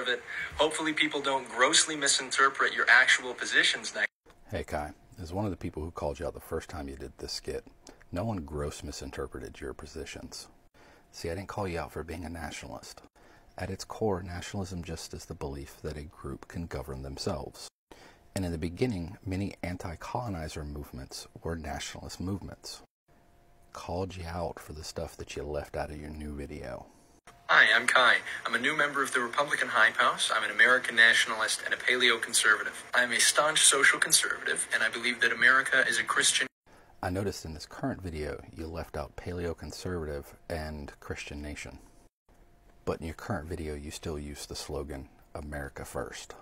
of it. Hopefully people don't grossly misinterpret your actual positions next. Hey Kai, as one of the people who called you out the first time you did this skit, no one gross misinterpreted your positions. See, I didn't call you out for being a nationalist. At its core, nationalism just is the belief that a group can govern themselves. And in the beginning, many anti-colonizer movements were nationalist movements. Called you out for the stuff that you left out of your new video. Hi, I'm Kai. I'm a new member of the Republican Hype House. I'm an American nationalist and a paleo-conservative. I'm a staunch social conservative, and I believe that America is a Christian. I noticed in this current video you left out paleo-conservative and Christian nation. But in your current video you still use the slogan, America First.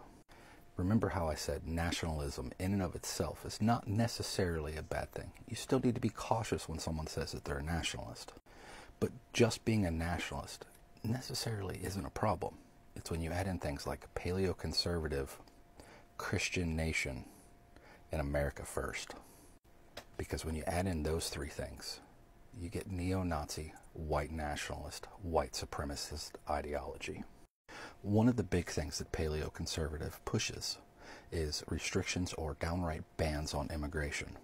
Remember how I said nationalism in and of itself is not necessarily a bad thing. You still need to be cautious when someone says that they're a nationalist. But just being a nationalist necessarily isn't a problem. It's when you add in things like paleo-conservative, Christian nation, and America First. Because when you add in those three things, you get neo-Nazi, white nationalist, white supremacist ideology. One of the big things that paleo-conservative pushes is restrictions or downright bans on immigration.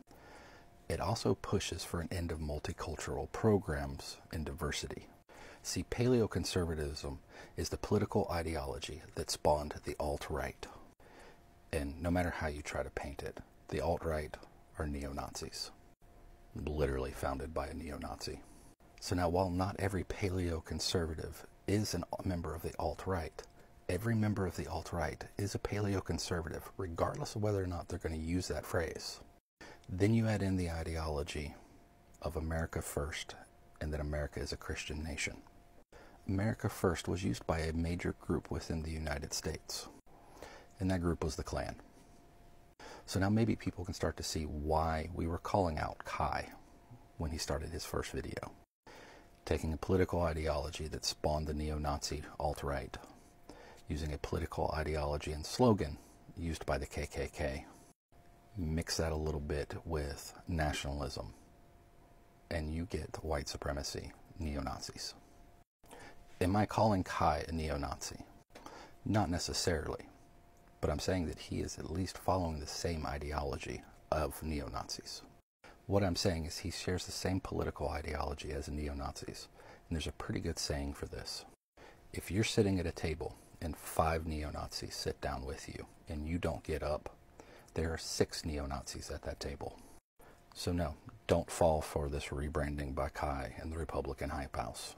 It also pushes for an end of multicultural programs and diversity. See, paleo-conservatism is the political ideology that spawned the alt-right. And no matter how you try to paint it, the alt-right are neo-Nazis. Literally founded by a neo-Nazi. So now, while not every paleo-conservative is a member of the alt-right, every member of the alt-right is a paleo-conservative, regardless of whether or not they're going to use that phrase. Then you add in the ideology of America First and that America is a Christian nation. America First was used by a major group within the United States, and that group was the Klan. So now maybe people can start to see why we were calling out Kai when he started his first video. Taking a political ideology that spawned the neo-Nazi alt-right, using a political ideology and slogan used by the KKK, mix that a little bit with nationalism, and you get white supremacy, neo-Nazis. Am I calling Kai a neo-Nazi? Not necessarily, but I'm saying that he is at least following the same ideology of neo-Nazis. What I'm saying is he shares the same political ideology as neo-Nazis, and there's a pretty good saying for this. If you're sitting at a table and 5 neo-Nazis sit down with you and you don't get up, there are 6 neo-Nazis at that table. So no, don't fall for this rebranding by Kai and the Republican Hype House.